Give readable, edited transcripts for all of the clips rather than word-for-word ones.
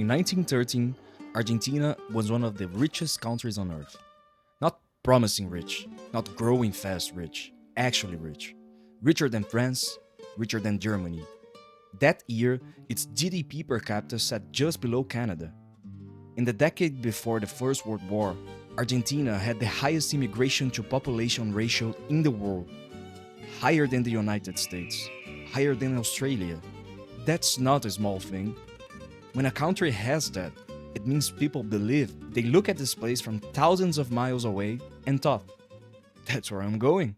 1913, Argentina was one of the richest countries on earth. Not promising rich, not growing fast rich, actually rich. Richer than France, richer than Germany. That year, its GDP per capita sat just below Canada. In the decade before the First World War, Argentina had the highest immigration to population ratio in the world. Higher than the United States, higher than Australia. That's not a small thing. When a country has that, it means people believe they look at this place from thousands of miles away and thought, that's where I'm going.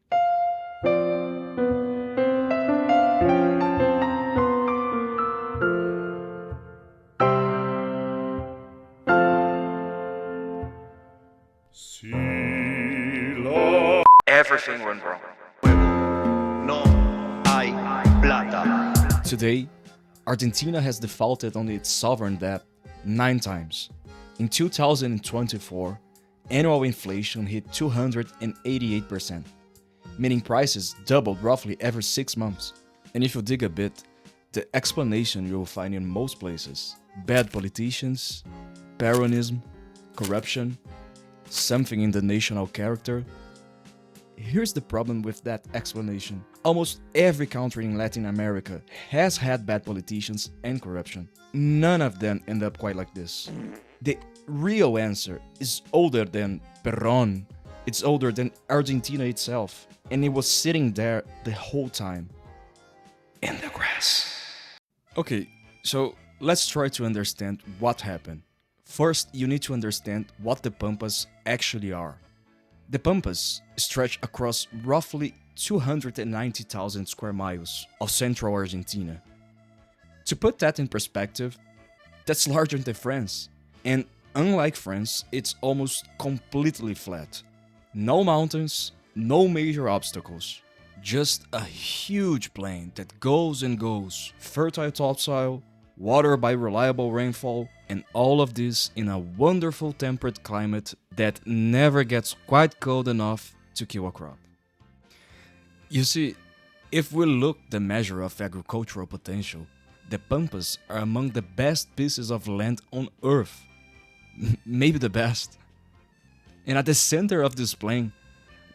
Everything went wrong. No hay plata. Today, Argentina has defaulted on its sovereign debt 9 times. In 2024, annual inflation hit 288%, meaning prices doubled roughly every 6 months. And if you dig a bit, the explanation you will find in most places: bad politicians, Peronism, corruption, something in the national character. Here's the problem with that explanation. Almost every country in Latin America has had bad politicians and corruption. None of them end up quite like this. The real answer is older than Perón. It's older than Argentina itself. And it was sitting there the whole time. In the grass. Okay, so let's try to understand what happened. First, you need to understand what the Pampas actually are. The Pampas stretch across roughly 290,000 square miles of central Argentina. To put that in perspective, that's larger than France. And unlike France, it's almost completely flat. No mountains, no major obstacles. Just a huge plain that goes and goes, fertile topsoil, water by reliable rainfall, and all of this in a wonderful temperate climate that never gets quite cold enough to kill a crop. You see, if we look the measure of agricultural potential, the Pampas are among the best pieces of land on earth. Maybe the best. And at the center of this plain,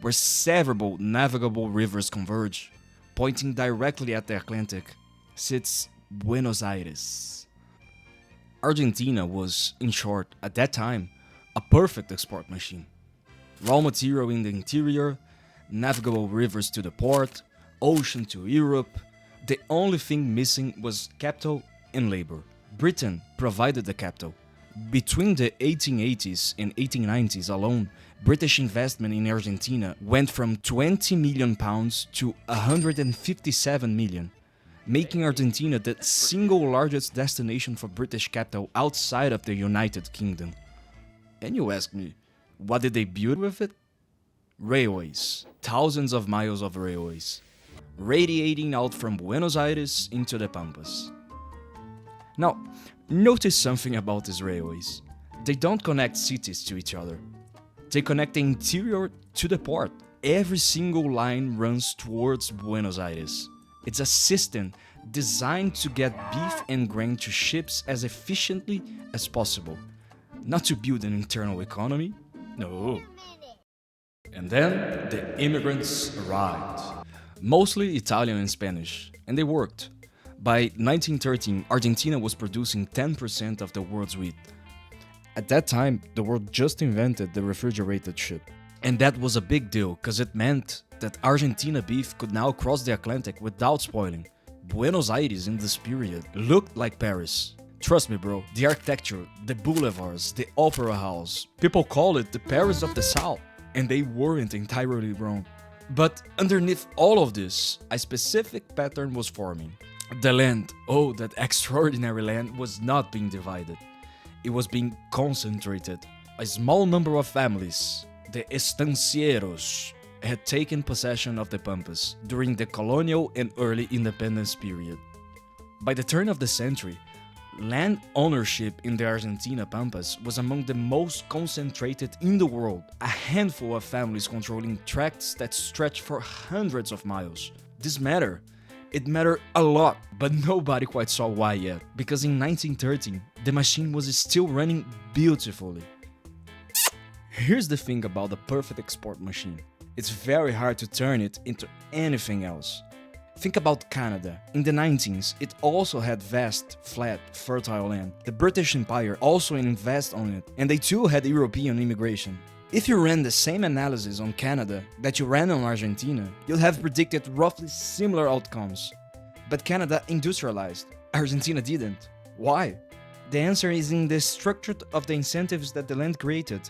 where several navigable rivers converge, pointing directly at the Atlantic, sits Buenos Aires. Argentina was, in short, at that time, a perfect export machine. Raw material in the interior, navigable rivers to the port, ocean to Europe. The only thing missing was capital and labor. Britain provided the capital. Between the 1880s and 1890s alone, British investment in Argentina went from £20 million to 157 million, making Argentina the single largest destination for British capital outside of the United Kingdom. And you ask me, what did they build with it? Railways, thousands of miles of railways, radiating out from Buenos Aires into the Pampas. Now, notice something about these railways. They don't connect cities to each other. They connect the interior to the port. Every single line runs towards Buenos Aires. It's a system designed to get beef and grain to ships as efficiently as possible. Not to build an internal economy, no. And then the immigrants arrived. Mostly Italian and Spanish, and they worked. By 1913, Argentina was producing 10% of the world's wheat. At that time, the world just invented the refrigerated ship. And that was a big deal, because it meant that Argentina beef could now cross the Atlantic without spoiling. Buenos Aires in this period looked like Paris. Trust me, bro, the architecture, the boulevards, the opera house, people call it the Paris of the South, and they weren't entirely wrong. But underneath all of this, a specific pattern was forming. The land, oh, that extraordinary land, was not being divided. It was being concentrated. A small number of families, the estancieros, had taken possession of the Pampas during the colonial and early independence period. By the turn of the century, land ownership in the Argentina Pampas was among the most concentrated in the world. A handful of families controlling tracts that stretched for hundreds of miles. This mattered. It mattered a lot, but nobody quite saw why yet. Because in 1913, the machine was still running beautifully. Here's the thing about the perfect export machine. It's very hard to turn it into anything else. Think about Canada. In the 19th, it also had vast, flat, fertile land. The British Empire also invested on it, and they too had European immigration. If you ran the same analysis on Canada that you ran on Argentina, you'll have predicted roughly similar outcomes. But Canada industrialized. Argentina didn't. Why? The answer is in the structure of the incentives that the land created.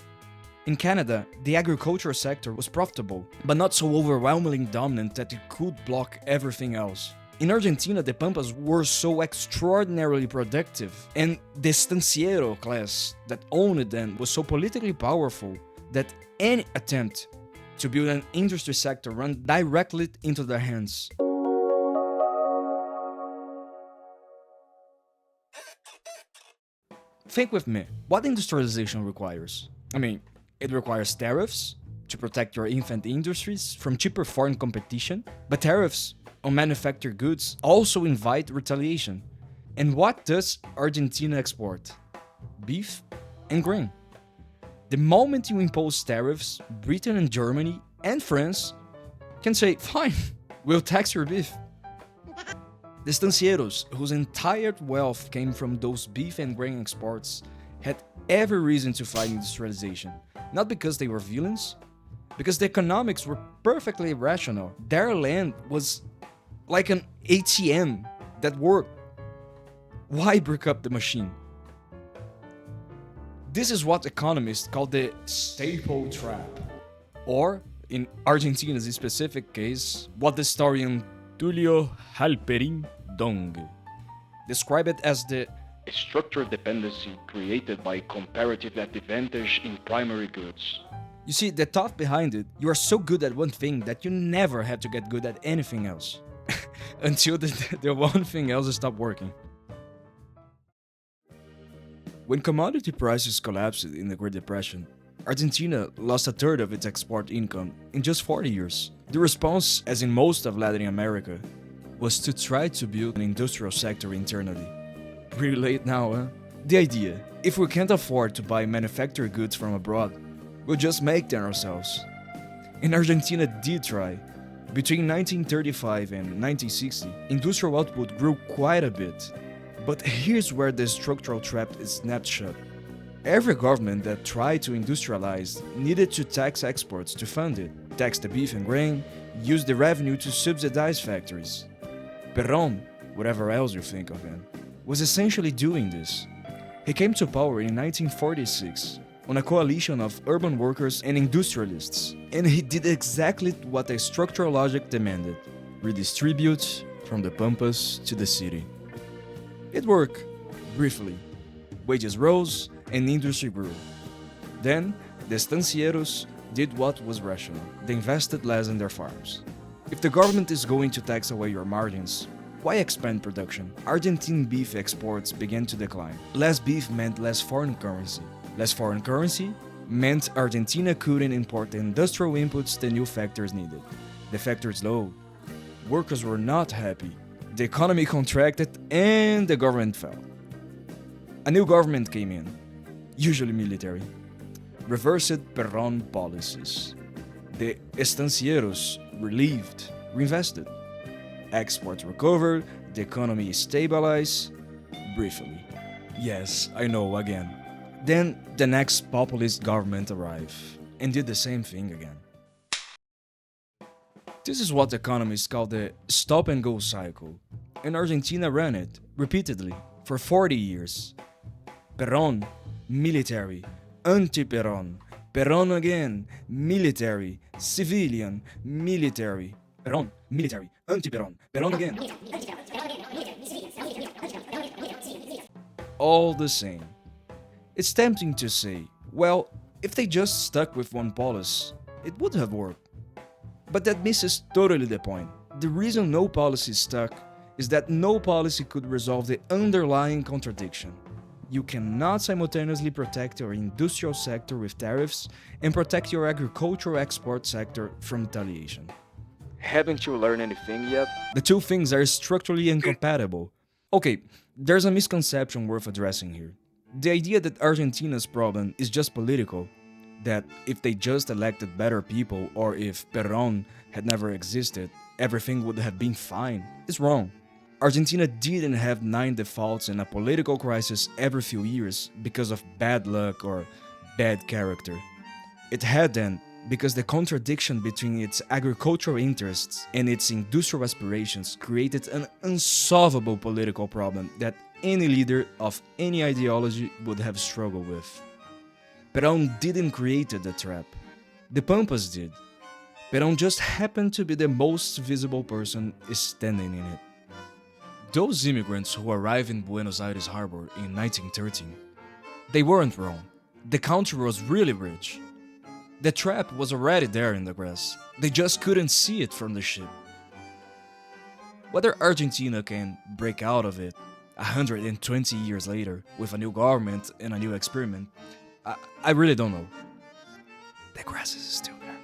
In Canada, the agricultural sector was profitable, but not so overwhelmingly dominant that it could block everything else. In Argentina, the Pampas were so extraordinarily productive, and the estanciero class that owned them was so politically powerful that any attempt to build an industry sector ran directly into their hands. Think with me, what industrialization requires? It requires tariffs to protect your infant industries from cheaper foreign competition, but tariffs on manufactured goods also invite retaliation. And what does Argentina export? Beef and grain. The moment you impose tariffs, Britain and Germany and France can say, fine, we'll tax your beef. The estancieros, whose entire wealth came from those beef and grain exports, had every reason to fight industrialization. Not because they were villains, because the economics were perfectly rational. Their land was like an ATM that worked. Why break up the machine? This is what economists call the staple trap, or, in Argentina's specific case, what the historian Tulio Halperin Dong described it as the structural dependency created by comparative advantage in primary goods. You see, the thought behind it, you are so good at one thing that you never had to get good at anything else. Until the one thing else stopped working. When commodity prices collapsed in the Great Depression, Argentina lost a third of its export income in just 40 years. The response, as in most of Latin America, was to try to build an industrial sector internally. Pretty late now, huh? The idea, if we can't afford to buy manufactured goods from abroad, we'll just make them ourselves. And Argentina did try. Between 1935 and 1960, industrial output grew quite a bit. But here's where the structural trap is snapped shut. Every government that tried to industrialize needed to tax exports to fund it, tax the beef and grain, use the revenue to subsidize factories. Perón, whatever else you think of him, was essentially doing this. He came to power in 1946 on a coalition of urban workers and industrialists, and he did exactly what the structural logic demanded: redistribute from the Pampas to the city. It worked, briefly. Wages rose and industry grew. Then, the estancieros did what was rational. They invested less in their farms. If the government is going to tax away your margins, why expand production? Argentine beef exports began to decline. Less beef meant less foreign currency. Less foreign currency meant Argentina couldn't import the industrial inputs the new factories needed. The factories low. Workers were not happy. The economy contracted and the government fell. A new government came in, usually military, reversed Perón policies. The estancieros, relieved, reinvested. Exports recovered, the economy stabilized, briefly. Yes, I know, again. Then the next populist government arrived and did the same thing again. This is what economists call the stop-and-go cycle, and Argentina ran it, repeatedly, for 40 years. Perón, military, anti-Perón, Perón again, military, civilian, military, Perón, military, anti-Perón, Perón again. All the same. It's tempting to say, well, if they just stuck with one policy, it would have worked. But that misses totally the point. The reason no policy stuck is that no policy could resolve the underlying contradiction. You cannot simultaneously protect your industrial sector with tariffs and protect your agricultural export sector from retaliation. Haven't you learned anything yet? The two things are structurally incompatible. Okay, there's a misconception worth addressing here. The idea that Argentina's problem is just political, that if they just elected better people or if Perón had never existed, everything would have been fine, is wrong. Argentina didn't have 9 defaults and a political crisis every few years because of bad luck or bad character. It had them because the contradiction between its agricultural interests and its industrial aspirations created an unsolvable political problem that any leader of any ideology would have struggled with. Perón didn't create the trap. The Pampas did. Perón just happened to be the most visible person standing in it. Those immigrants who arrived in Buenos Aires harbor in 1913, they weren't wrong. The country was really rich. The trap was already there in the grass. They just couldn't see it from the ship. Whether Argentina can break out of it 120 years later with a new government and a new experiment, I really don't know. The grass is still there.